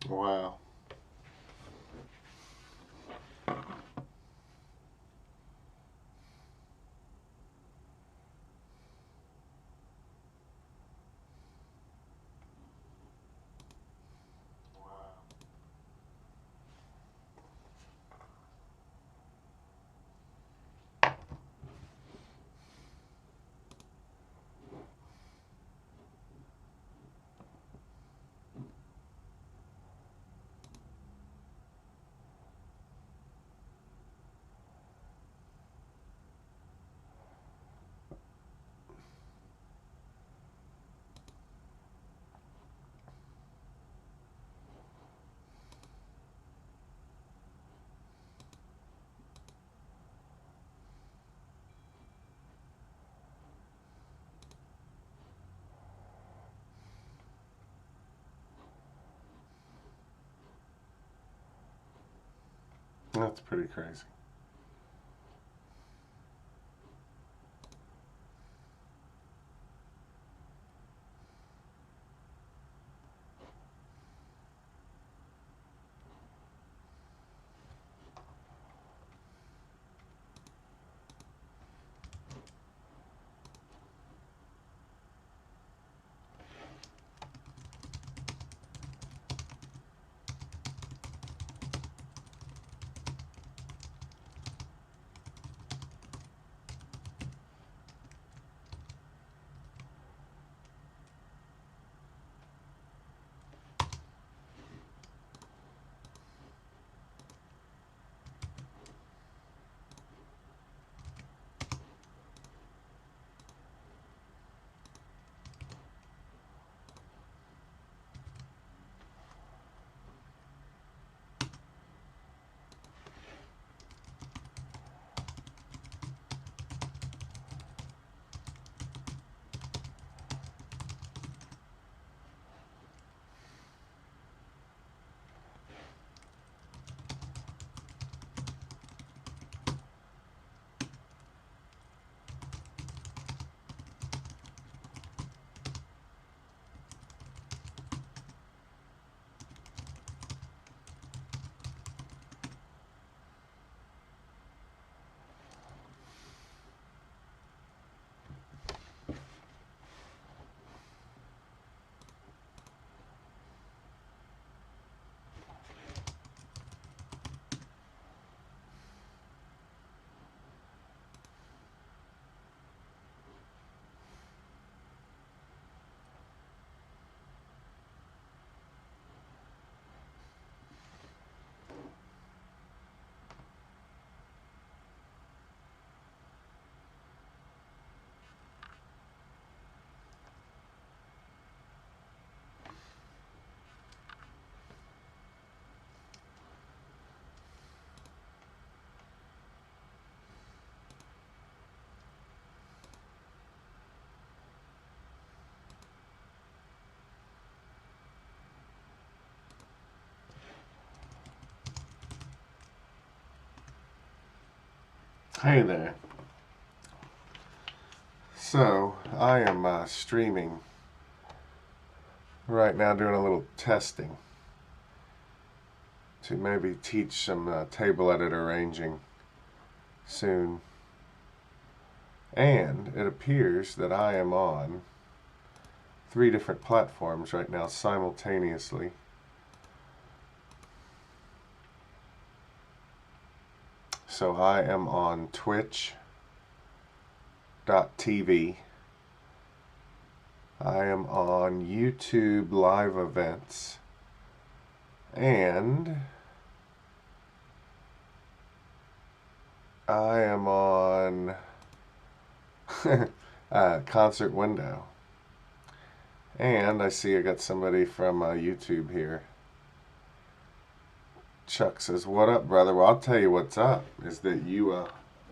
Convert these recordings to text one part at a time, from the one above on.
Wow. That's pretty crazy. Hey there. So, I am streaming right now, doing a little testing to maybe teach some table edit arranging soon. And it appears that I am on 3 different platforms right now simultaneously. So I am on Twitch.tv. I am on YouTube live events. And I am on Concert Window. And I see I got somebody from YouTube here. Chuck says, "What up, brother?" Well, I'll tell you what's up. Is that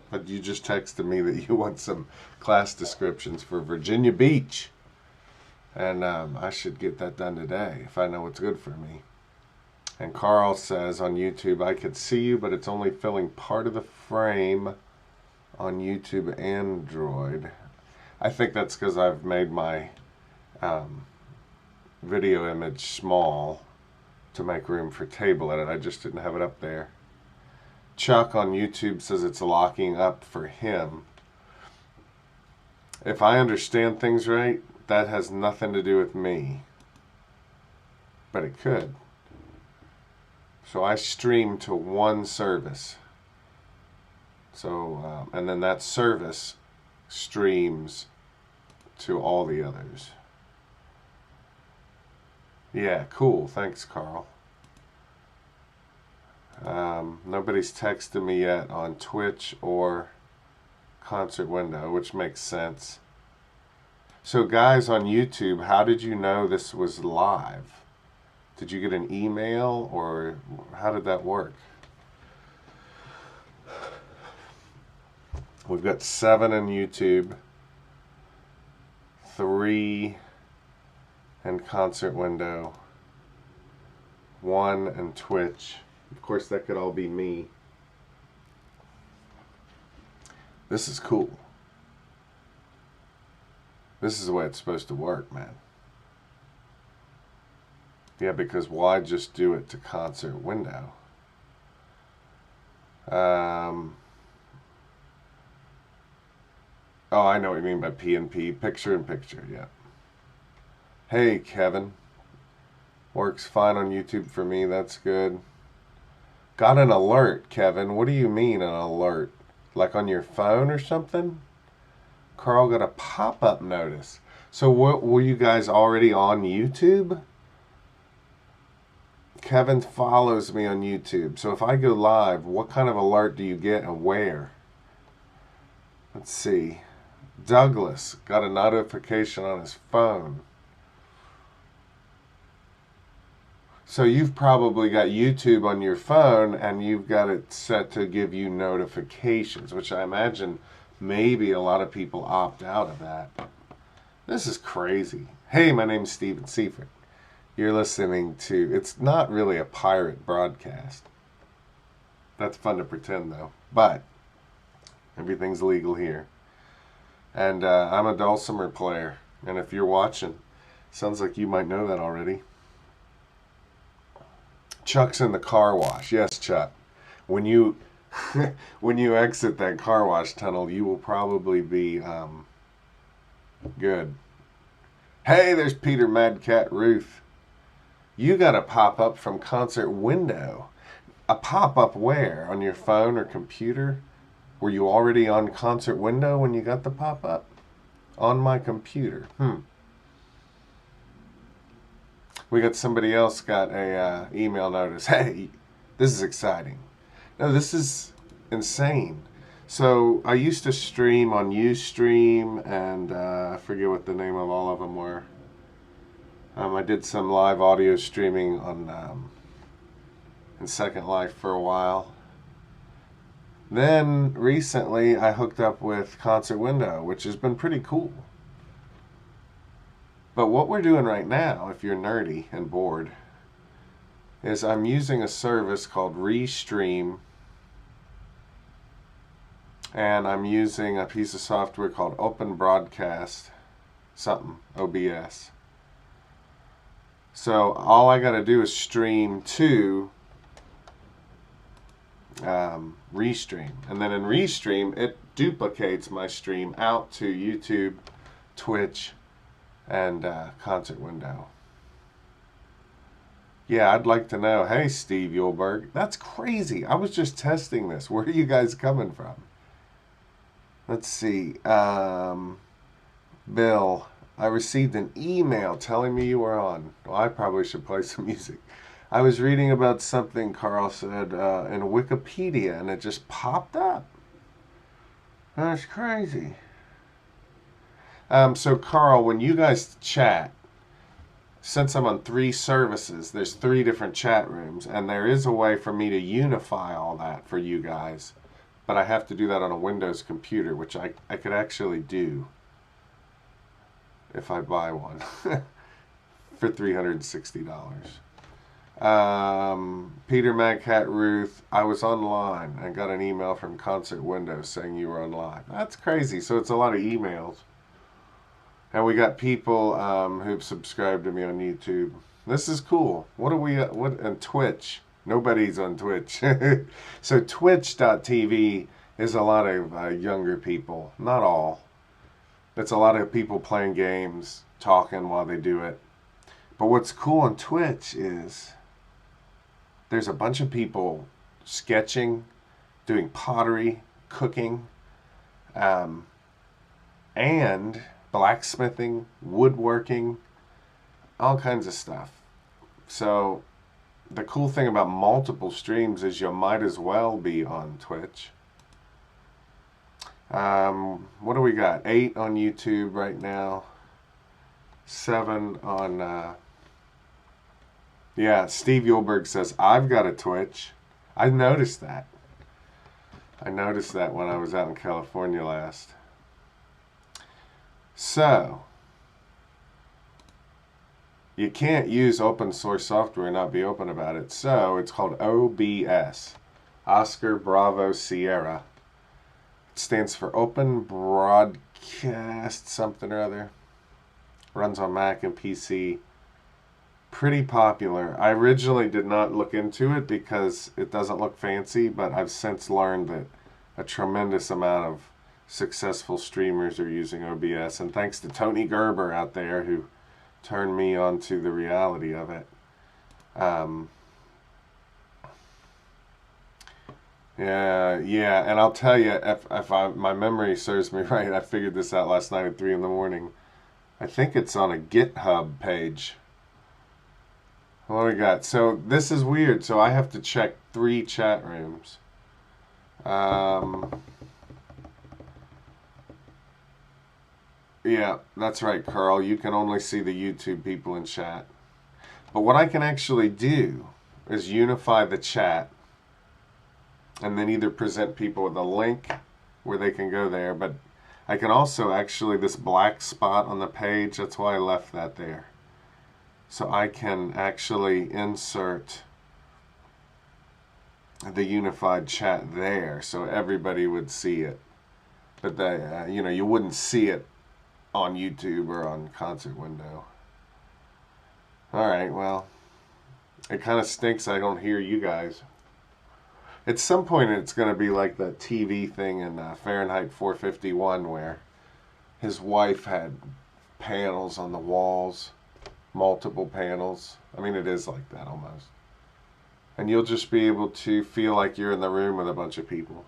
but you just texted me that you want some class descriptions for Virginia Beach. And I should get that done today if I know what's good for me. And Carl says on YouTube, "I could see you, but it's only filling part of the frame on YouTube Android." I think that's because I've made my video image small to make room for table edit. I just didn't have it up there. Chuck on YouTube says it's locking up for him. If I understand things right, that has nothing to do with me. But it could. So I stream to one service. So, and then that service streams to all the others. Yeah, cool. Thanks, Carl. Nobody's texted me yet on Twitch or Concert Window, which makes sense. So guys on YouTube, how did you know this was live? Did you get an email, or how did that work? We've got 7 in YouTube, 3 in Concert Window, 1 in Twitch. Of course, that could all be me. This is cool. This is the way it's supposed to work, man. Yeah, because why just do it to Concert Window? Oh, I know what you mean by PNP. Picture in picture, yeah. Hey, Kevin. Works fine on YouTube for me. That's good. Got an alert, Kevin. What do you mean an alert? Like on your phone or something? Carl got a pop-up notice. So were you guys already on YouTube? Kevin follows me on YouTube. So if I go live, what kind of alert do you get and where? Let's see. Douglas got a notification on his phone. So you've probably got YouTube on your phone and you've got it set to give you notifications, which I imagine maybe a lot of people opt out of that. This is crazy. Hey, my name's Steven Seifert. You're listening to, it's not really a pirate broadcast. That's fun to pretend though, but everything's legal here. And I'm a dulcimer player, and if you're watching, sounds like you might know that already. Chuck's in the car wash. Yes, Chuck. When you when you exit that car wash tunnel, you will probably be good. Hey, there's Peter Mad Cat Ruth. You got a pop-up from Concert Window. A pop-up where? On your phone or computer? Were you already on Concert Window when you got the pop-up? On my computer. We got somebody else got a email notice. Hey, this is exciting. No, this is insane. So I used to stream on Ustream, and I forget what the name of all of them were. I did some live audio streaming on in Second Life for a while. Then recently I hooked up with Concert Window, which has been pretty cool. But what we're doing right now, if you're nerdy and bored, is I'm using a service called Restream, and I'm using a piece of software called Open Broadcast, something, OBS. So all I got to do is stream to Restream, and then in Restream it duplicates my stream out to YouTube, Twitch, and Concert Window. Yeah, I'd like to know. Hey, Steve Yulberg, that's crazy. I was just testing this. Where are you guys coming from? Let's see. Bill, I received an email telling me you were on. Well, I probably should play some music. I was reading about something Carl said in Wikipedia, and it just popped up. That's crazy. So Carl, when you guys chat, since I'm on 3 services, there's 3 different chat rooms, and there is a way for me to unify all that for you guys, but I have to do that on a Windows computer, which I could actually do if I buy one for $360. Peter Magcat Ruth, I was online and got an email from Concert Window saying you were on live. That's crazy. So it's a lot of emails. And we got people who've subscribed to me on YouTube. This is cool. What are we what and Twitch? Nobody's on Twitch. So twitch.tv is a lot of younger people. Not all. It's a lot of people playing games, talking while they do it. But what's cool on Twitch is there's a bunch of people sketching, doing pottery, cooking, and blacksmithing, woodworking, all kinds of stuff. So the cool thing about multiple streams is you might as well be on Twitch. What do we got? 8 on YouTube right now. 7 on... yeah, Steve Yulberg says, I've got a Twitch. I noticed that. I noticed that when I was out in California last. So, you can't use open source software and not be open about it. So, it's called OBS. Oscar Bravo Sierra. It stands for Open Broadcast something or other. Runs on Mac and PC. Pretty popular. I originally did not look into it because it doesn't look fancy, but I've since learned that a tremendous amount of successful streamers are using OBS, and thanks to Tony Gerber out there who turned me on to the reality of it. Yeah, and I'll tell you, if my memory serves me right, I figured this out last night at 3 in the morning. I think it's on a GitHub page. What do we got? So this is weird. So I have to check 3 chat rooms. Yeah, that's right, Carl. You can only see the YouTube people in chat. But what I can actually do is unify the chat and then either present people with a link where they can go there. But I can also actually, this black spot on the page, that's why I left that there. So I can actually insert the unified chat there so everybody would see it. But you wouldn't see it on YouTube or on Concert Window. Alright, well, it kind of stinks I don't hear you guys. At some point it's going to be like the TV thing in Fahrenheit 451 where his wife had panels on the walls, multiple panels. I mean, it is like that almost. And you'll just be able to feel like you're in the room with a bunch of people.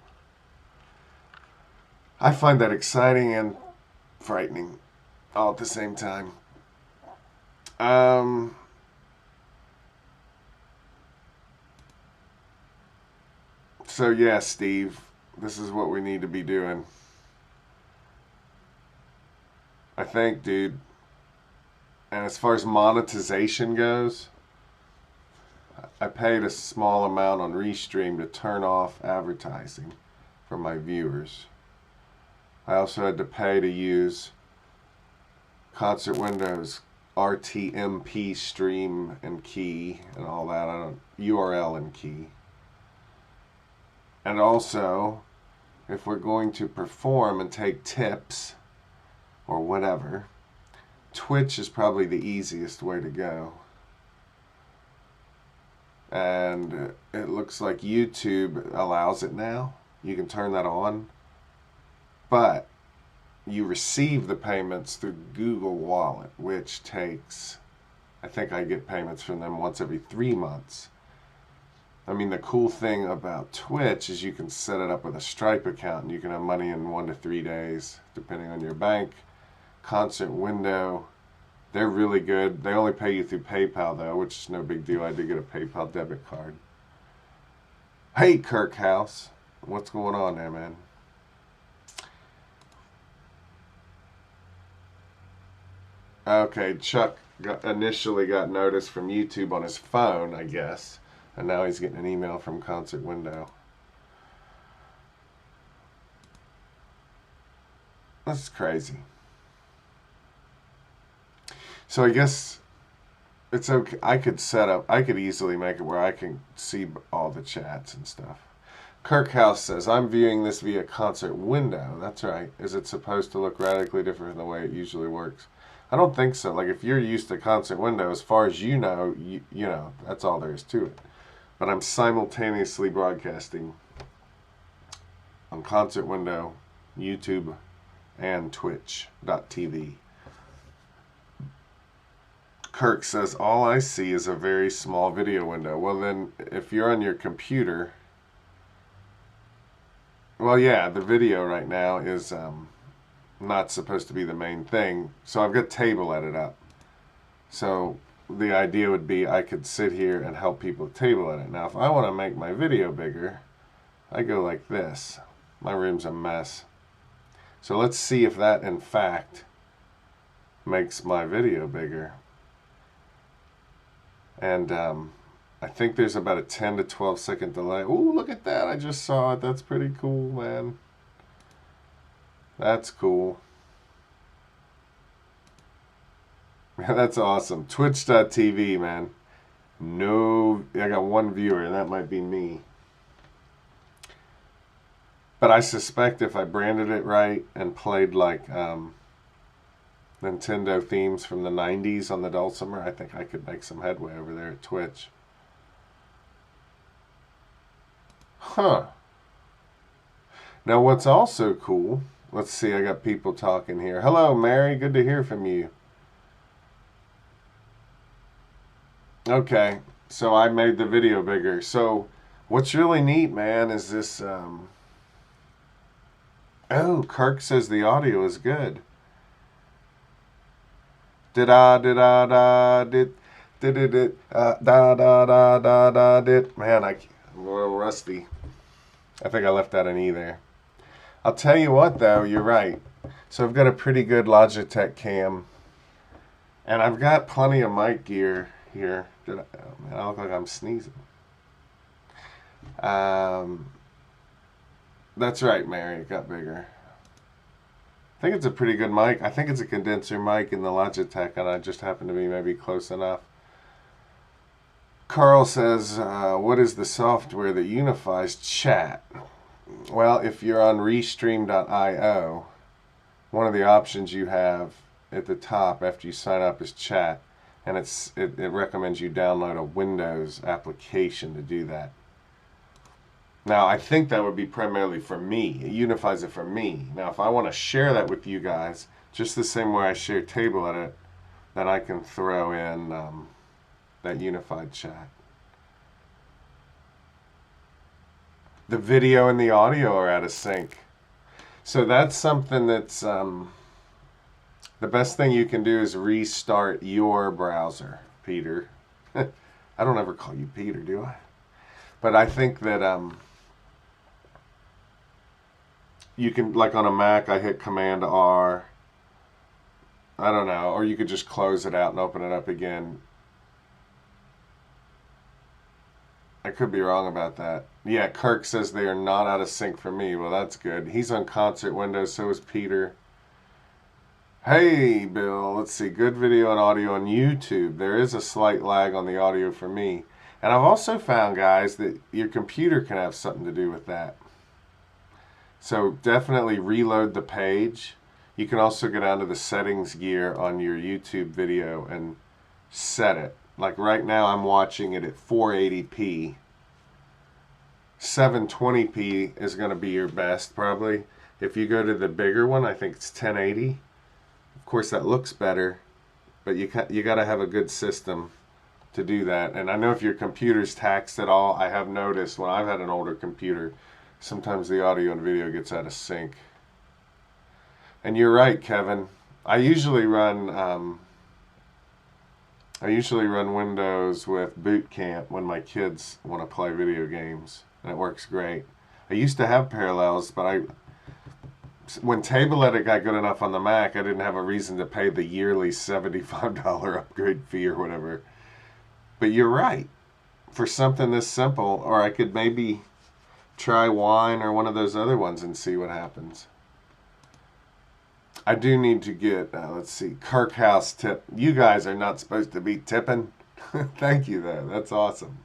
I find that exciting and frightening all at the same time. So yeah, Steve, this is what we need to be doing. I think, dude. And as far as monetization goes, I paid a small amount on Restream to turn off advertising for my viewers. I also had to pay to use Concert Windows RTMP stream and key and all that. URL and key. And also, if we're going to perform and take tips or whatever, Twitch is probably the easiest way to go. And it looks like YouTube allows it now. You can turn that on. But you receive the payments through Google Wallet, which takes, I think I get payments from them once every 3 months. I mean, the cool thing about Twitch is you can set it up with a Stripe account and you can have money in 1 to 3 days, depending on your bank. Concert Window, they're really good. They only pay you through PayPal, though, which is no big deal. I did get a PayPal debit card. Hey, Kirkhouse. What's going on there, man? Okay, Chuck initially got notice from YouTube on his phone, I guess. And now he's getting an email from Concert Window. That's crazy. So I guess it's okay. I could easily make it where I can see all the chats and stuff. Kirkhouse says, I'm viewing this via concert window. That's right. Is it supposed to look radically different from the way it usually works? I don't think so. Like, if you're used to concert window, as far as you know, you know, that's all there is to it. But I'm simultaneously broadcasting on concert window, YouTube, and twitch.tv. Kirk says, all I see is a very small video window. Well, then, if you're on your computer, well, yeah, the video right now is not supposed to be the main thing. So I've got table edit up. So the idea would be I could sit here and help people table edit. Now, if I want to make my video bigger, I go like this. My room's a mess. So let's see if that, in fact, makes my video bigger. And I think there's about a 10 to 12 second delay. Ooh, look at that. I just saw it. That's pretty cool, man. That's cool. That's awesome. Twitch.tv, man. No, I got one viewer, and that might be me. But I suspect if I branded it right and played like Nintendo themes from the 90s on the dulcimer, I think I could make some headway over there at Twitch. Huh. Now what's also cool, let's see, I got people talking here. Hello, Mary, good to hear from you. Okay, so I made the video bigger. So what's really neat, man, is this, oh, Kirk says the audio is good. Did-da-did-da-da-did, did-did-did, da-da-da-da-da-did. Man, I'm a little rusty. I think I left out an E there. I'll tell you what, though, you're right. So I've got a pretty good Logitech cam. And I've got plenty of mic gear here. Oh, man, I look like I'm sneezing. That's right, Mary. It got bigger. I think it's a pretty good mic. I think it's a condenser mic in the Logitech, and I just happen to be maybe close enough. Carl says, what is the software that unifies chat? Well, if you're on restream.io, one of the options you have at the top after you sign up is chat, and it recommends you download a Windows application to do that. Now, I think that would be primarily for me. It unifies it for me. Now, if I want to share that with you guys, just the same way I share table edit, then I can throw in that unified chat. The video and the audio are out of sync. So that's something that's, the best thing you can do is restart your browser, Peter. I don't ever call you Peter, do I? But I think that you can, like on a Mac, I hit Command R. I don't know, or you could just close it out and open it up again. I could be wrong about that. Yeah, Kirk says they are not out of sync for me. Well, that's good. He's on concert windows, so is Peter. Hey, Bill, let's see. Good video and audio on YouTube. There is a slight lag on the audio for me. And I've also found, guys, that your computer can have something to do with that. So definitely reload the page. You can also go down to the settings gear on your YouTube video and set it. Like right now I'm watching it at 480p. 720p is going to be your best probably. If you go to the bigger one, I think it's 1080. Of course that looks better, but you got to have a good system to do that. And I know if your computer's taxed at all, I have noticed when I've had an older computer, sometimes the audio and video gets out of sync. And you're right, Kevin. I usually run Windows with Boot Camp when my kids want to play video games, and it works great. I used to have Parallels, but when table edit got good enough on the Mac, I didn't have a reason to pay the yearly $75 upgrade fee or whatever. But you're right. For something this simple, or I could maybe try Wine or one of those other ones and see what happens. I do need to get, let's see, Kirkhouse tip. You guys are not supposed to be tipping. Thank you, though. That's awesome.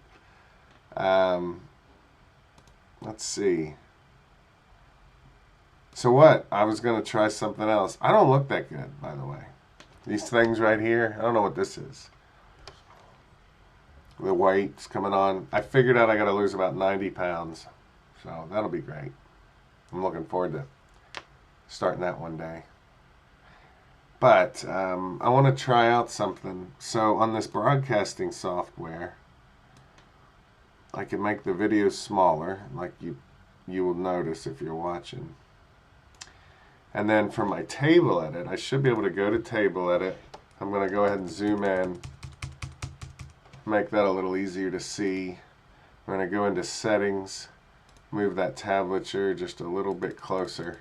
Let's see. So what? I was going to try something else. I don't look that good, by the way. These things right here, I don't know what this is. The weight's coming on. I figured out I got to lose about 90 pounds. So that'll be great. I'm looking forward to starting that one day. But I want to try out something. So on this broadcasting software, I can make the videos smaller, like you will notice if you're watching. And then for my table edit, I should be able to go to table edit. I'm going to go ahead and zoom in, make that a little easier to see. I'm going to go into settings, move that tablature just a little bit closer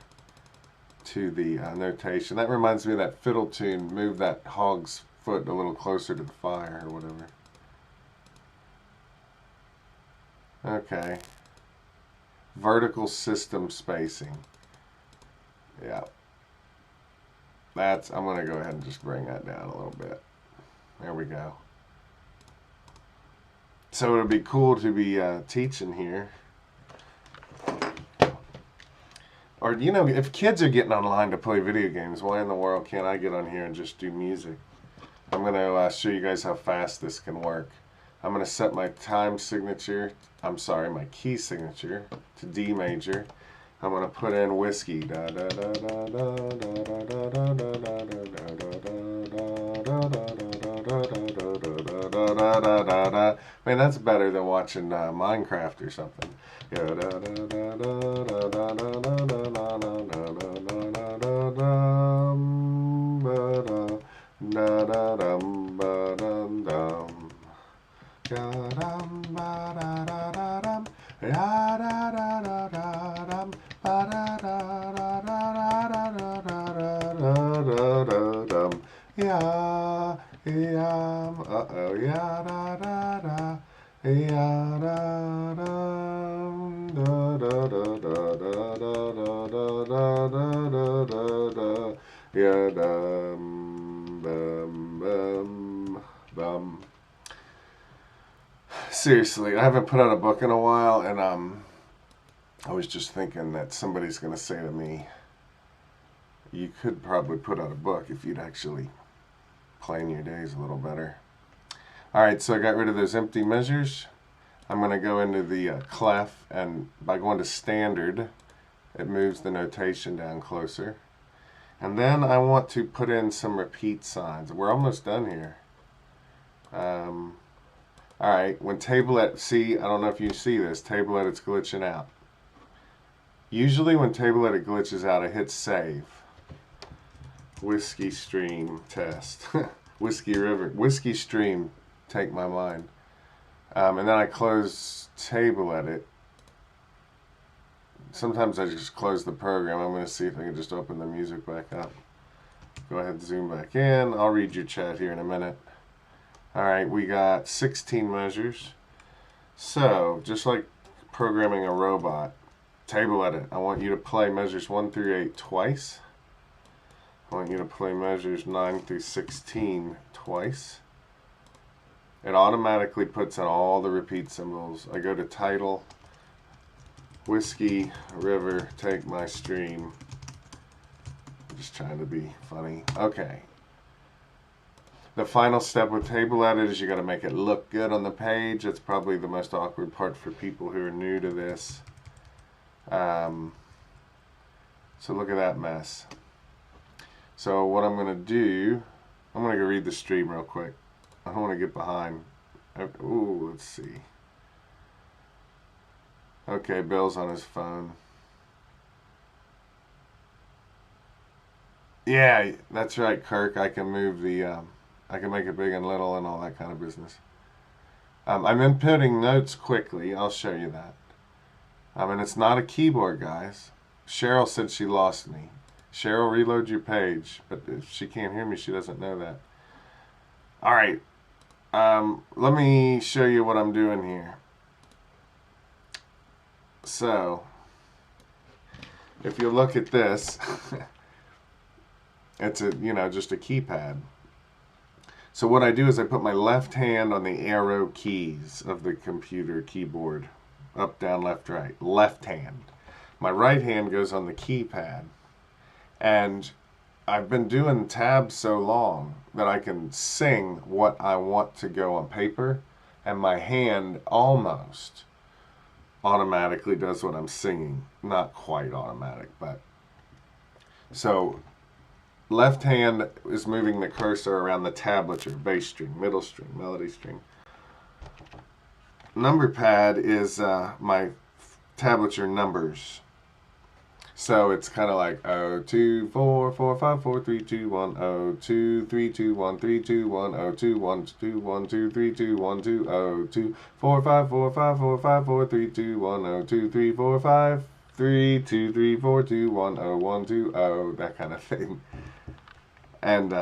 to the notation. That reminds me of that fiddle tune, move that hog's foot a little closer to the fire or whatever. Okay. Vertical system spacing. Yeah. I'm going to go ahead and just bring that down a little bit. There we go. So it would be cool to be teaching here. Or, you know, if kids are getting online to play video games, why in the world can't I get on here and just do music? I'm going to show you guys how fast this can work. I'm going to set my time signature, my key signature to D major. I'm going to put in whiskey. Man, that's better than watching Minecraft or something. Seriously, I haven't put out a book in a while, and I was just thinking that somebody's going to say to me, you could probably put out a book if you'd actually plan your days a little better. Alright, so I got rid of those empty measures. I'm going to go into the clef, and by going to standard, it moves the notation down closer. And then I want to put in some repeat signs. We're almost done here. Alright, when table edit, see, I don't know if you see this, table edit's glitching out. Usually when table edit glitches out, I hit save. Whiskey stream test. Whiskey river. Whiskey stream, take my mind. And then I close table edit. Sometimes I just close the program. I'm going to see if I can just open the music back up. Go ahead and zoom back in. I'll read your chat here in a minute. Alright, we got 16 measures. So, just like programming a robot, table edit, I want you to play measures 1 through 8 twice. I want you to play measures 9 through 16 twice. It automatically puts in all the repeat symbols. I go to title, whiskey, river, take my stream. I'm just trying to be funny. Okay. The final step with table edit is you got to make it look good on the page. That's probably the most awkward part for people who are new to this. So look at that mess. So what I'm going to do, I'm going to go read the stream real quick. I don't want to get behind. Ooh, let's see. Okay, Bill's on his phone. Yeah, that's right, Kirk. I can move the, I can make it big and little and all that kind of business. I'm inputting notes quickly. I'll show you that. And it's not a keyboard, guys. Cheryl said she lost me. Cheryl, reload your page. But if she can't hear me, she doesn't know that. All right. Let me show you what I'm doing here. So, if you look at this, it's a, just a keypad. So what I do is I put my left hand on the arrow keys of the computer keyboard. Up, down, left, right. Left hand. My right hand goes on the keypad. And I've been doing tabs so long that I can sing what I want to go on paper, and my hand almost automatically does what I'm singing. Not quite automatic, but. So, left hand is moving the cursor around the tablature, bass string, middle string, melody string. Number pad is my tablature numbers. So it's kind of like 0, 2, 4, 4, 5, 4, 3, 2, 1, 0, 2, 3, 2, 1, 3, 2, 1, 0, 2, 1, 2, 1, 2, 3, 2, 1, 2, 0, 2, 4, 5, 4, 5, 4, 5, 4, 3, 2, 1, 0, 2, 3, 4, 5, 3, 2, 3, 4, 2, 1, 0, 1, 2, 0, that kind of thing. And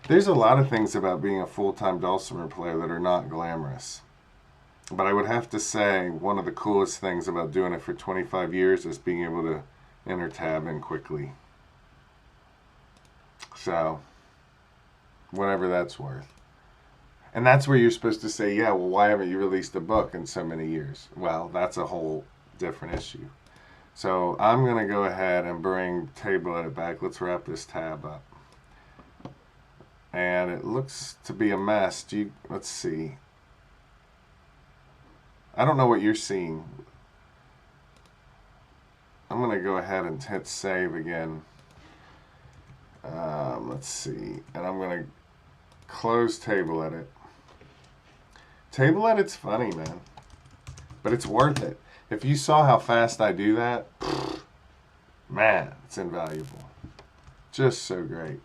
there's a lot of things about being a full-time dulcimer player that are not glamorous. But I would have to say one of the coolest things about doing it for 25 years is being able to enter tab in quickly. So, whatever that's worth. And that's where you're supposed to say, yeah, well, why haven't you released a book in so many years? Well, that's a whole different issue. So, I'm going to go ahead and bring table edit back. Let's wrap this tab up. And it looks to be a mess. Let's see. I don't know what you're seeing. I'm going to go ahead and hit save again. Let's see. And I'm going to close table edit. Table edit's funny, man. But it's worth it. If you saw how fast I do that, man, it's invaluable. Just so great.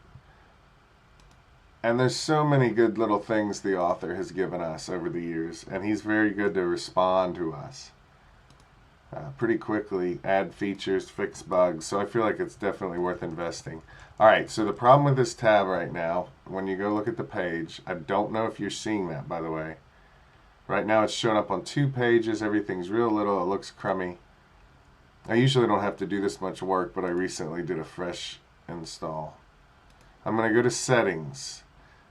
And there's so many good little things the author has given us over the years, and he's very good to respond to us pretty quickly, add features, fix bugs, so I feel like it's definitely worth investing. Alright, so the problem with this tab right now, when you go look at the page, I don't know if you're seeing that, by the way. Right now it's showing up on 2 pages, everything's real little, it looks crummy. I usually don't have to do this much work, but I recently did a fresh install. I'm going to go to settings.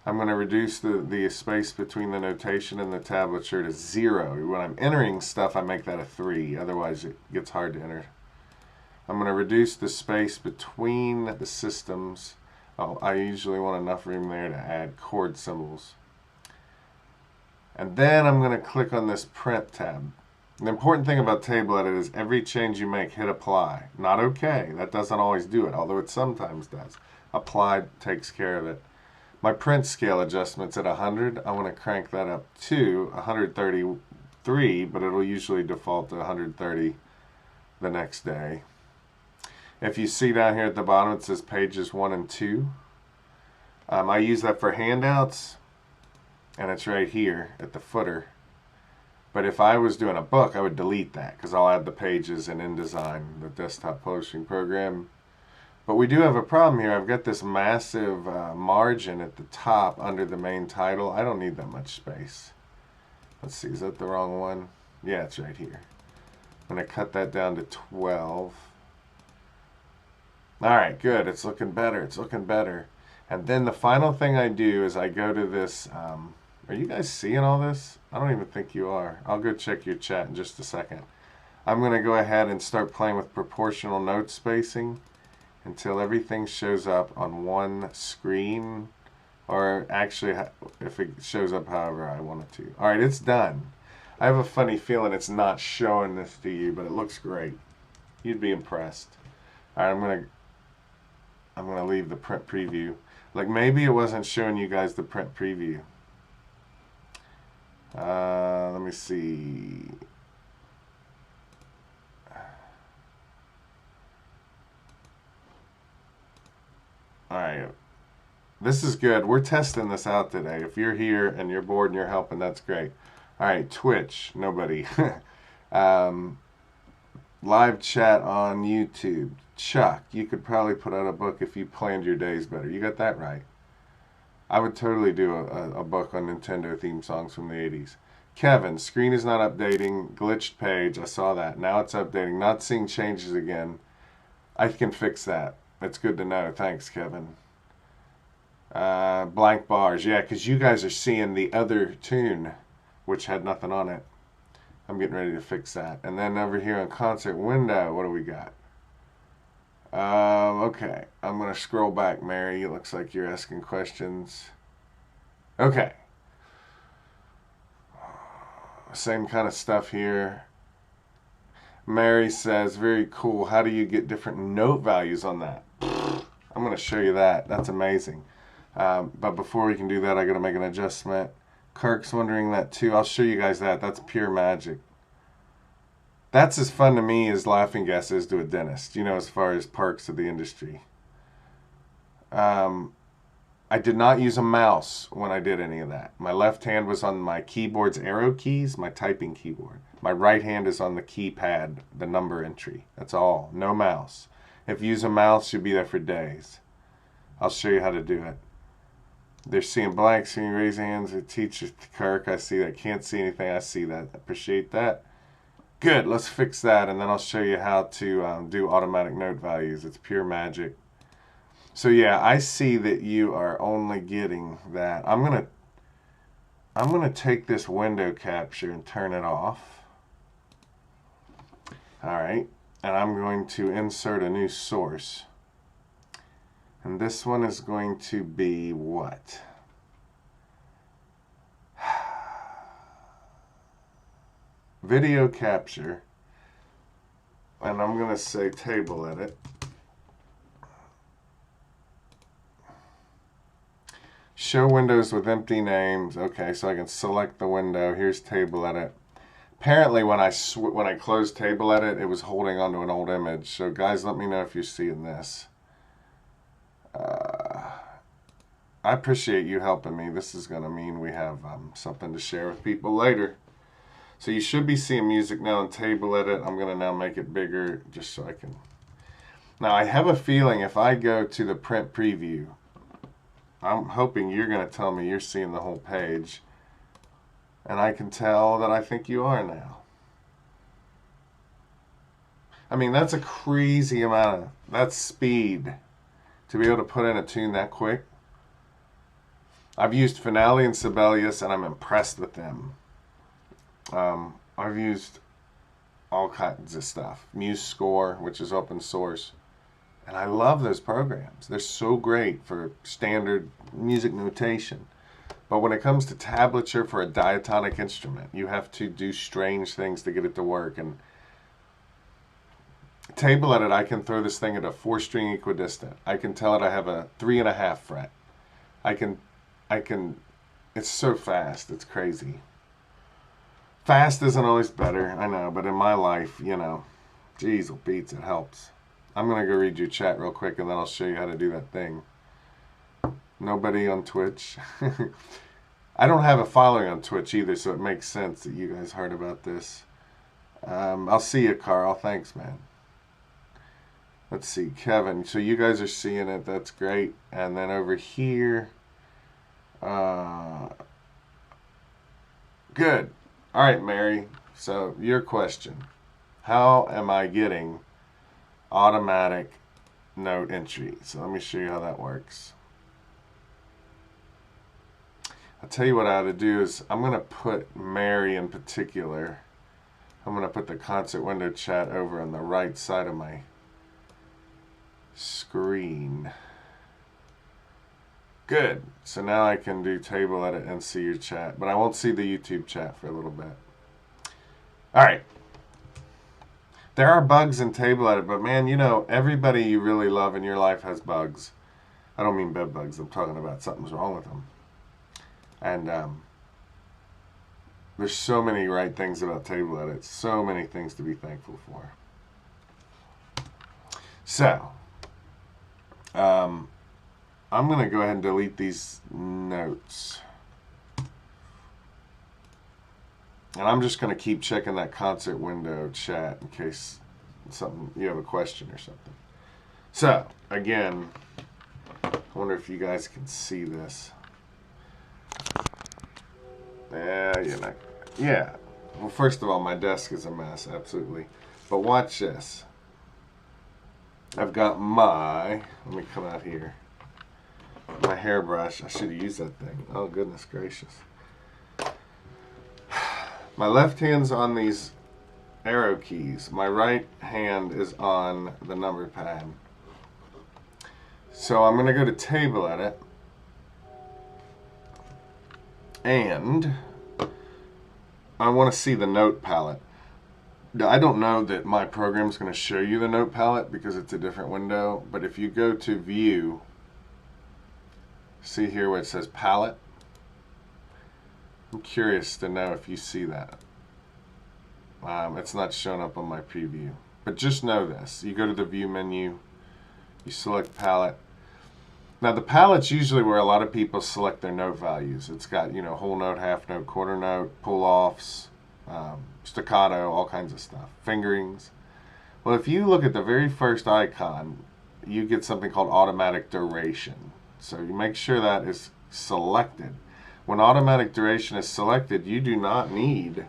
I'm going to reduce the space between the notation and the tablature to 0. When I'm entering stuff, I make that a 3. Otherwise, it gets hard to enter. I'm going to reduce the space between the systems. Oh, I usually want enough room there to add chord symbols. And then I'm going to click on this print tab. The important thing about table edit is every change you make, hit apply. Not OK. That doesn't always do it, although it sometimes does. Apply takes care of it. My print scale adjustment's at 100. I want to crank that up to 133, but it'll usually default to 130 the next day. If you see down here at the bottom, it says pages 1 and 2. I use that for handouts, and it's right here at the footer. But if I was doing a book, I would delete that because I'll add the pages in InDesign, the desktop publishing program. But we do have a problem here. I've got this massive margin at the top under the main title. I don't need that much space. Let's see, is that the wrong one? Yeah, it's right here. I'm going to cut that down to 12. Alright, good. It's looking better. It's looking better. And then the final thing I do is I go to this... are you guys seeing all this? I don't even think you are. I'll go check your chat in just a second. I'm going to go ahead and start playing with proportional note spacing until everything shows up on one screen, or actually if it shows up however I want it to. Alright, it's done. I have a funny feeling it's not showing this to you, but it looks great. You'd be impressed. Alright, I'm gonna leave the print preview. Like maybe it wasn't showing you guys the print preview. Let me see. Alright, this is good. We're testing this out today. If you're here and you're bored and you're helping, that's great. Alright, Twitch, nobody. Live chat on YouTube. Chuck, you could probably put out a book if you planned your days better. You got that right. I would totally do a book on Nintendo theme songs from the 80s. Kevin, screen is not updating. Glitched page. I saw that. Now it's updating. Not seeing changes again. I can fix that. That's good to know. Thanks, Kevin. Blank bars. Yeah, because you guys are seeing the other tune which had nothing on it. I'm getting ready to fix that. And then over here on concert window, what do we got? Okay, I'm going to scroll back, Mary. It looks like you're asking questions. Okay. Same kind of stuff here. Mary says, very cool. How do you get different note values on that? I'm going to show you that. That's amazing. But before we can do that, I got to make an adjustment. Kirk's wondering that too. I'll show you guys that. That's pure magic. That's as fun to me as laughing gas is to a dentist, you know, as far as perks of the industry. I did not use a mouse when I did any of that. My left hand was on my keyboard's arrow keys, my typing keyboard. My right hand is on the keypad, the number entry. That's all. No mouse. If you use a mouse, you'll be there for days. I'll show you how to do it. They're seeing blanks. Can you raise hands? Teacher Kirk, I see that. Can't see anything. I see that. Appreciate that. Good. Let's fix that, and then I'll show you how to do automatic note values. It's pure magic. So yeah, I see that you are only getting that. I'm gonna take this window capture and turn it off. All right, and I'm going to insert a new source. And this one is going to be what? Video capture. And I'm going to say table edit. Show windows with empty names. Okay, so I can select the window. Here's table edit. Apparently when I closed table edit, it was holding onto an old image. So guys, let me know if you're seeing this. I appreciate you helping me. This is going to mean we have something to share with people later. So you should be seeing music now in table edit. I'm going to now make it bigger just so I can. Now I have a feeling if I go to the print preview, I'm hoping you're going to tell me you're seeing the whole page. And I can tell that I think you are now. I mean, that's a crazy amount of, that's speed. To be able to put in a tune that quick. I've used Finale and Sibelius, and I'm impressed with them. I've used all kinds of stuff. MuseScore, which is open source. And I love those programs. They're so great for standard music notation. But when it comes to tablature for a diatonic instrument, you have to do strange things to get it to work. And table edit, I can throw this thing at a 4-string equidistant. I can tell it I have a 3.5 fret. I can, it's so fast, it's crazy. Fast isn't always better, I know, but in my life, you know, geez, Beats, it helps. I'm going to go read your chat real quick and then I'll show you how to do that thing. Nobody on Twitch. I don't have a following on Twitch either, so it makes sense that you guys heard about this. I'll see you, Carl. Thanks, man. Let's see, Kevin. So you guys are seeing it. That's great. And then over here. Good. All right, Mary. So your question. How am I getting automatic note entry? So let me show you how that works. I'll tell you what I ought to do is I'm going to put Mary in particular. I'm going to put the concert window chat over on the right side of my screen. Good. So now I can do table edit and see your chat, but I won't see the YouTube chat for a little bit. All right. There are bugs in table edit, but man, you know, everybody you really love in your life has bugs. I don't mean bed bugs. I'm talking about something's wrong with them. And there's so many right things about table edit. So many things to be thankful for. So, I'm going to go ahead and delete these notes. And I'm just going to keep checking that concert window chat in case something you have a question or something. So, again, I wonder if you guys can see this. Yeah, you're not. Yeah. Well, first of all, my desk is a mess, absolutely. But watch this. I've got my, let me come out here, my hairbrush. I should have used that thing. Oh, goodness gracious. My left hand's on these arrow keys. My right hand is on the number pad. So I'm going to go to table edit. And I want to see the note palette. I don't know that my program's going to show you the note palette because it's a different window, but if you go to view, see here where it says palette. I'm curious to know if you see that. It's not showing up on my preview, but just know this. You go to the view menu, you select palette. Now the palette's usually where a lot of people select their note values. It's got, you know, whole note, half note, quarter note, pull-offs, staccato, all kinds of stuff, fingerings. Well, if you look at the very first icon, you get something called automatic duration. So you make sure that is selected. When automatic duration is selected, you do not need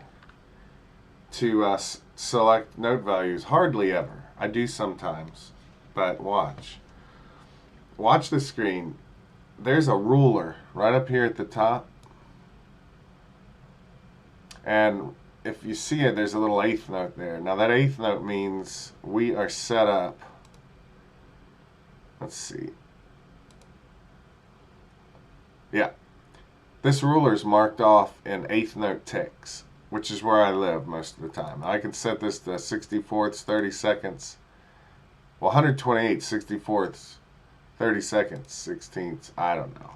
to select note values, hardly ever. I do sometimes, but watch. Watch the screen. There's a ruler right up here at the top. And if you see it, there's a little eighth note there. Now that eighth note means we are set up. Let's see. Yeah. This ruler is marked off in eighth note ticks, which is where I live most of the time. I can set this to 64ths, 30 seconds. Well, 128, 64ths, 30 seconds, 16ths, I don't know.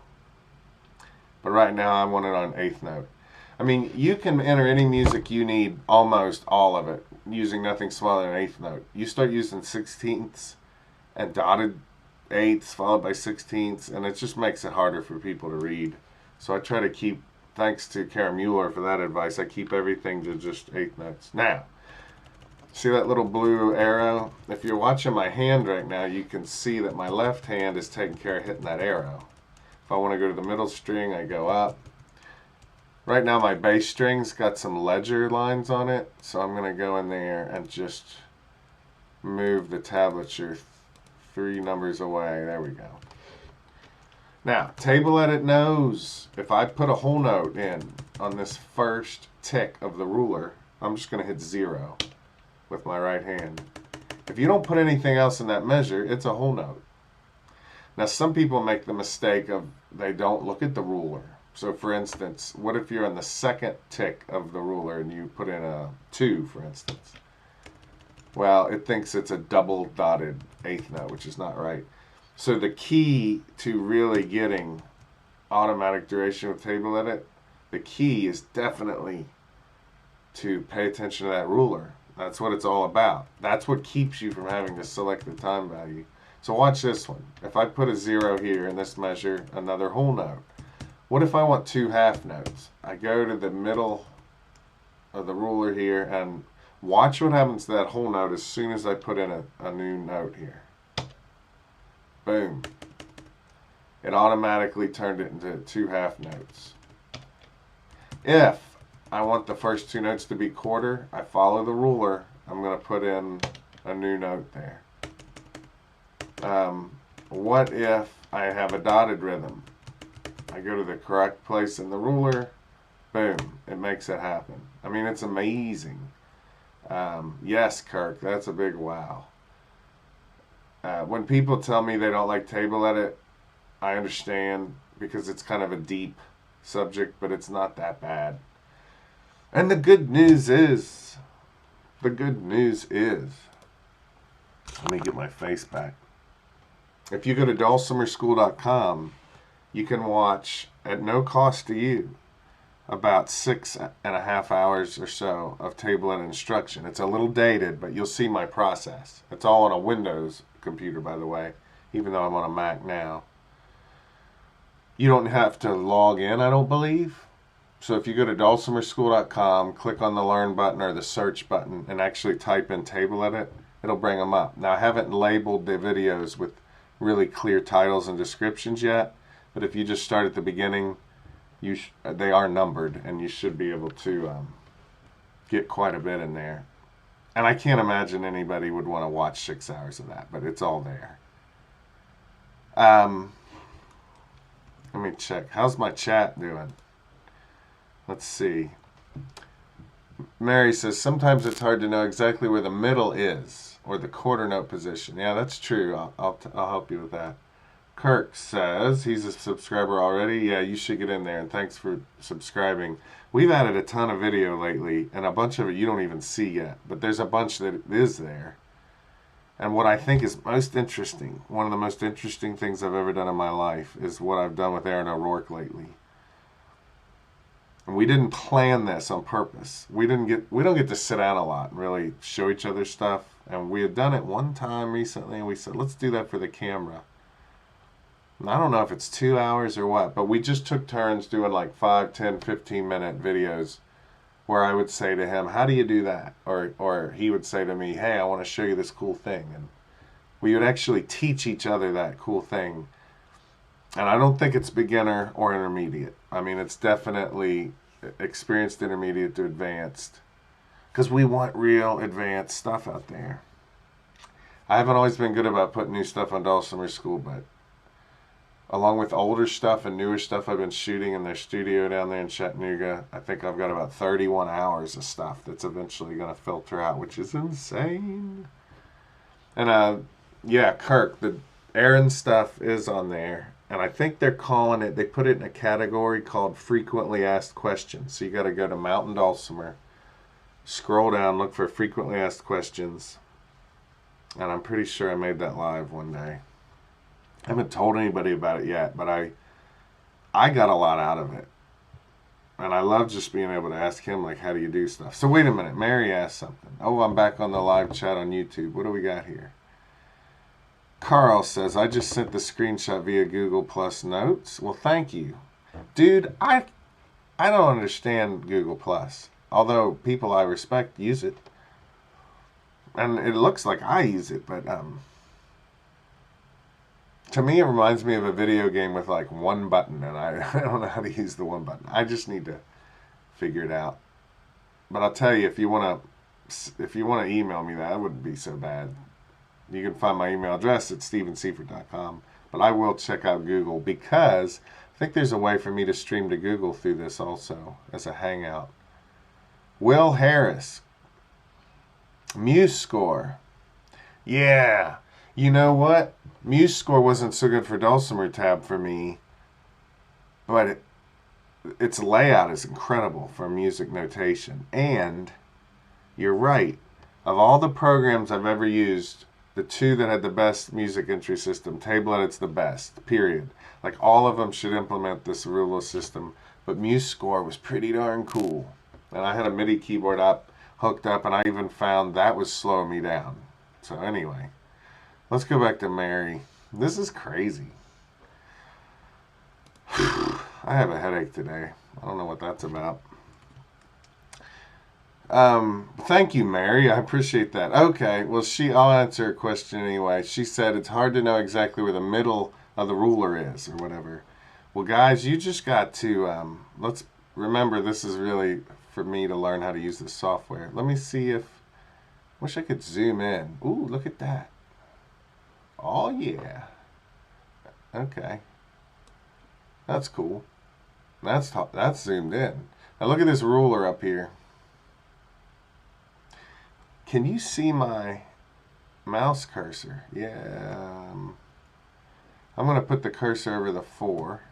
But right now I want it on eighth note. I mean, you can enter any music you need, almost all of it, using nothing smaller than eighth note. You start using 16ths and dotted eighths followed by 16ths, and it just makes it harder for people to read. So I try to keep, thanks to Karen Mueller for that advice, I keep everything to just eighth notes. Now, see that little blue arrow? If you're watching my hand right now, you can see that my left hand is taking care of hitting that arrow. If I want to go to the middle string, I go up. Right now my bass string's got some ledger lines on it, so I'm going to go in there and just move the tablature 3 numbers away. There we go. Now, table edit knows if I put a whole note in on this first tick of the ruler, I'm just going to hit 0 with my right hand. If you don't put anything else in that measure, it's a whole note. Now, some people make the mistake of they don't look at the ruler. So, for instance, what if you're on the second tick of the ruler and you put in a 2, for instance? Well, it thinks it's a double dotted eighth note, which is not right. So the key to really getting automatic duration with table edit, the key is definitely to pay attention to that ruler. That's what it's all about. That's what keeps you from having to select the time value. So watch this one. If I put a 0 here in this measure, another whole note. What if I want 2 half notes? I go to the middle of the ruler here and watch what happens to that whole note as soon as I put in a new note here. Boom. It automatically turned it into 2 half notes. If I want the first 2 notes to be quarter, I follow the ruler. I'm going to put in a new note there. What if I have a dotted rhythm? I go to the correct place in the ruler. Boom. It makes it happen. I mean, it's amazing. Yes, Kirk, that's a big wow. When people tell me they don't like table edit, I understand because it's kind of a deep subject, but it's not that bad. And the good news is, let me get my face back. If you go to dulcimerschool.com, you can watch, at no cost to you, about 6.5 hours or so of table edit instruction. It's a little dated, but you'll see my process. It's all on a Windows computer, by the way, even though I'm on a Mac now. You don't have to log in, I don't believe. So if you go to dulcimerschool.com, click on the Learn button or the Search button, and actually type in table edit, it'll bring them up. Now, I haven't labeled the videos with really clear titles and descriptions yet, but if you just start at the beginning, they are numbered, and you should be able to get quite a bit in there. And I can't imagine anybody would want to watch 6 hours of that, but it's all there. Let me check. How's my chat doing? Let's see. Mary says, sometimes it's hard to know exactly where the middle is or the quarter note position. Yeah, that's true. I'll help you with that. Kirk says he's a subscriber already. Yeah, you should get in there, and thanks for subscribing. We've added a ton of video lately, and a bunch of it you don't even see yet, but there's a bunch that is there. And what I think is most interesting, one of the most interesting things I've ever done in my life, is what I've done with Aaron O'Rourke lately. And we didn't plan this on purpose. We don't get to sit down a lot and really show each other stuff. And we had done it one time recently, and we said, let's do that for the camera. And I don't know if it's 2 hours or what, but we just took turns doing like 5, 10, 15-minute videos where I would say to him, how do you do that? Or he would say to me, hey, I want to show you this cool thing. And we would actually teach each other that cool thing. And I don't think it's beginner or intermediate. I mean, it's definitely experienced intermediate to advanced. Because we want real advanced stuff out there. I haven't always been good about putting new stuff on Dulcimer School, but along with older stuff and newer stuff I've been shooting in their studio down there in Chattanooga, I think I've got about 31 hours of stuff that's eventually going to filter out, which is insane. And yeah, Kirk, the Aaron stuff is on there. And I think they're calling it, they put it in a category called frequently asked questions. So you got to go to Mountain Dulcimer, scroll down, look for frequently asked questions. And I'm pretty sure I made that live one day. I haven't told anybody about it yet, but I got a lot out of it. And I love just being able to ask him, like, how do you do stuff? So wait a minute, Mary asked something. Oh, I'm back on the live chat on YouTube. What do we got here? Carl says, I just sent the screenshot via Google Plus Notes. Well, thank you. Dude, I don't understand Google Plus. Although people I respect use it. And it looks like I use it, but to me it reminds me of a video game with like one button, and I don't know how to use the one button. I just need to figure it out. But I'll tell you, if you want to email me that wouldn't be so bad. You can find my email address at stevenseifert.com. But I will check out Google because I think there's a way for me to stream to Google through this also as a hangout. Will Harris. MuseScore. Yeah. You know what? MuseScore wasn't so good for Dulcimer tab for me. But its layout is incredible for music notation. And you're right. Of all the programs I've ever used, the two that had the best music entry system, Table Edit's the best, period. Like all of them should implement this ruler system, but MuseScore was pretty darn cool. And I had a MIDI keyboard hooked up, and I even found that was slowing me down. So anyway, let's go back to Mary. This is crazy. I have a headache today. I don't know what that's about. Thank you, Mary. I appreciate that. Okay, well, I'll answer her question anyway. She said it's hard to know exactly where the middle of the ruler is or whatever. Well, guys, you just got to, let's remember this is really for me to learn how to use this software. Let me see if, wish I could zoom in. Ooh, look at that. Oh, yeah. Okay. That's cool. That's zoomed in. Now look at this ruler up here. Can you see my mouse cursor? Yeah. I'm going to put the cursor over the 4.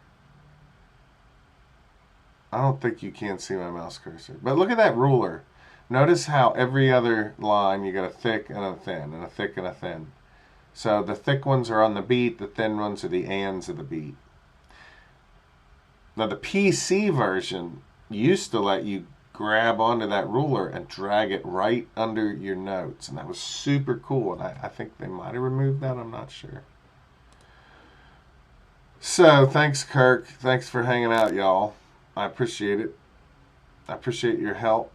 I don't think you can see my mouse cursor. But look at that ruler. Notice how every other line you got a thick and a thin, and a thick and a thin. So the thick ones are on the beat, the thin ones are the ands of the beat. Now the PC version used to let you grab onto that ruler and drag it right under your notes, and that was super cool, and I think they might have removed that. I'm not sure. So thanks, Kirk. Thanks for hanging out, y'all. I appreciate it. I appreciate your help.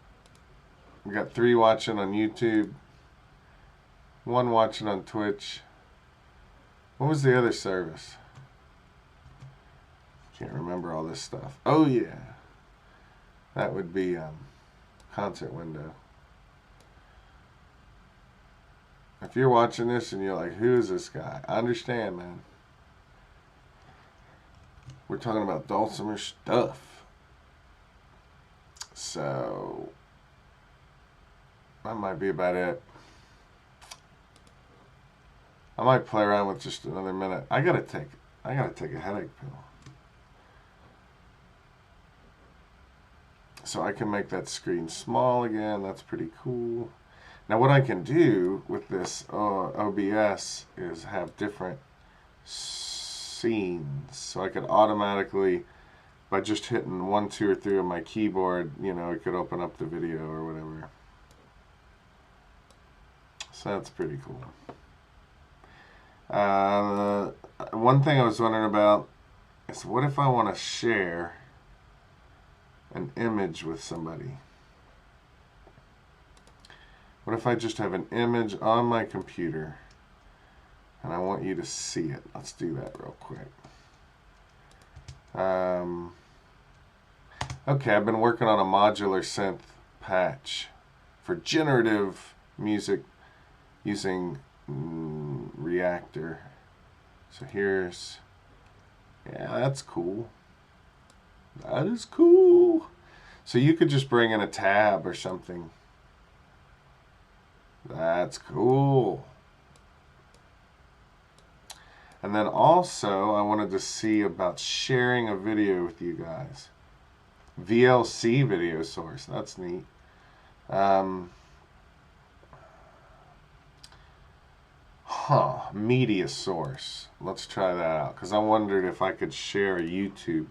We got 3 watching on YouTube, 1 watching on Twitch. What was the other service? Can't remember all this stuff. Oh yeah, that would be Concert Window. If you're watching this and you're like, who is this guy? I understand, man. We're talking about Dulcimer stuff. So that might be about it. I might play around with just another minute. I gotta take a headache pill. So I can make that screen small again. That's pretty cool. Now what I can do with this OBS is have different scenes. So I could automatically, by just hitting 1, 2, or 3 on my keyboard, you know, it could open up the video or whatever. So that's pretty cool. One thing I was wondering about is, what if I want to share an image with somebody? What if I just have an image on my computer and I want you to see it? Let's do that real quick. Okay, I've been working on a modular synth patch for generative music using Reactor. So here's, yeah, that's cool. That is cool. So you could just bring in a tab or something. That's cool. And then also, I wanted to see about sharing a video with you guys. VLC video source. That's neat. Media source. Let's try that out, because I wondered if I could share a YouTube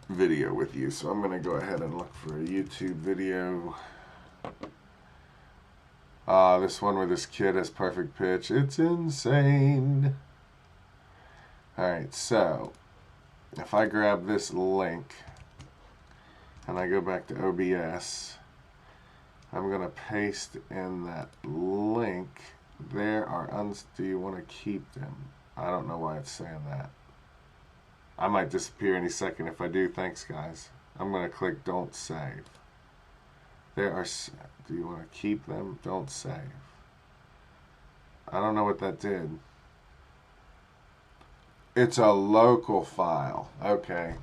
video with you. So I'm going to go ahead and look for a YouTube video. This one where this kid has perfect pitch. It's insane. Alright, so if I grab this link and I go back to OBS, I'm going to paste in that link. There are do you want to keep them? I don't know why it's saying that. I might disappear any second. If I do, thanks guys. I'm going to click don't save. There are, do you want to keep them? Don't save. I don't know what that did. It's a local file. Okay.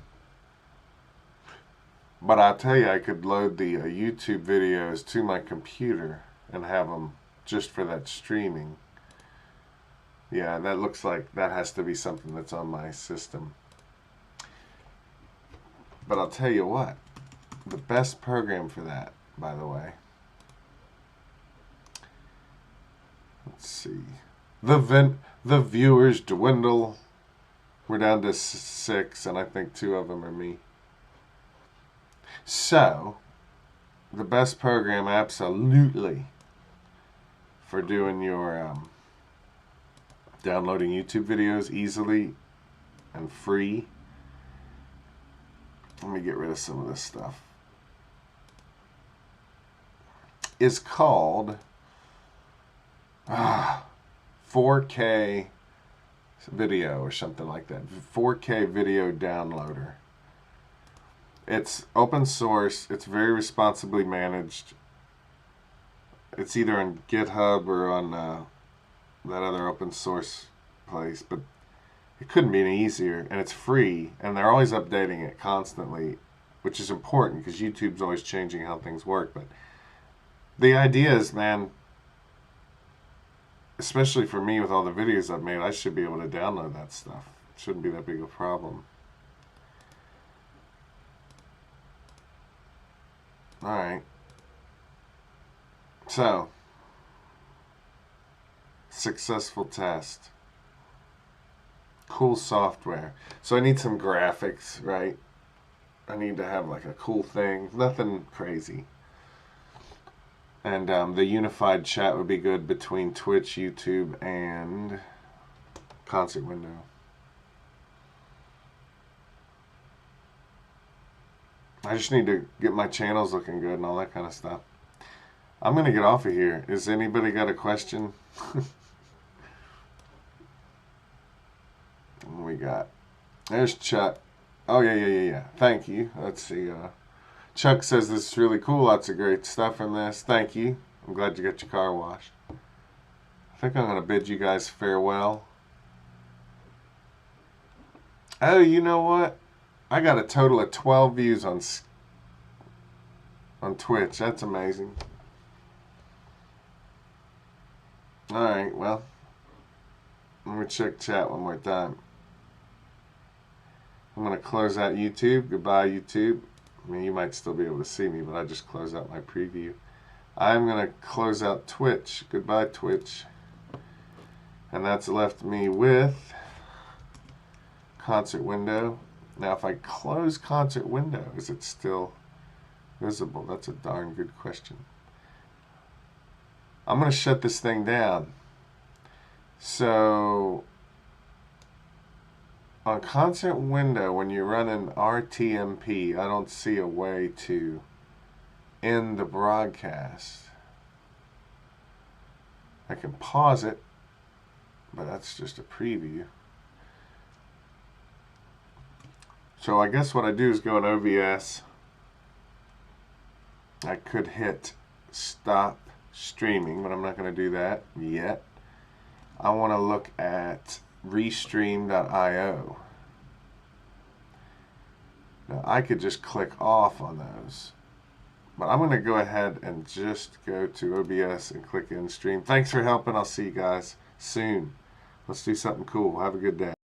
But I'll tell you, I could load the YouTube videos to my computer and have them just for that streaming. Yeah, that looks like that has to be something that's on my system. But I'll tell you what, the best program for that, by the way, let's see, the viewers dwindle. We're down to 6, and I think 2 of them are me. So, the best program absolutely for doing your downloading YouTube videos easily and free. Let me get rid of some of this stuff. Is called 4K video or something like that. 4K video downloader. It's open source. It's very responsibly managed. It's either on GitHub or on that other open source place, but it couldn't be any easier, and it's free, and they're always updating it constantly, which is important because YouTube's always changing how things work. But the idea is, man, especially for me with all the videos I've made, I should be able to download that stuff. It shouldn't be that big a problem. Alright. So, successful test. Cool software. So I need some graphics, right? I need to have like a cool thing. Nothing crazy. And the unified chat would be good between Twitch, YouTube, and Concert Window. I just need to get my channels looking good and all that kind of stuff. I'm going to get off of here. Has anybody got a question? What we got? There's Chuck. Oh, yeah. Thank you. Let's see. Chuck says this is really cool. Lots of great stuff in this. Thank you. I'm glad you got your car washed. I think I'm going to bid you guys farewell. Oh, you know what? I got a total of 12 views on Twitch. That's amazing. Alright, well, let me check chat one more time. I'm going to close out YouTube. Goodbye, YouTube. I mean, you might still be able to see me, but I just close out my preview. I'm going to close out Twitch. Goodbye, Twitch. And that's left me with concert window. Now, if I close concert window, is it still visible? That's a darn good question. I'm going to shut this thing down. So, on concert window, when you're running RTMP, I don't see a way to end the broadcast. I can pause it, but that's just a preview. So I guess what I do is go in OBS. I could hit stop streaming, but I'm not going to do that yet. I want to look at restream.io. Now I could just click off on those, but I'm going to go ahead and just go to OBS and click in stream. Thanks for helping. I'll see you guys soon. Let's do something cool. Have a good day.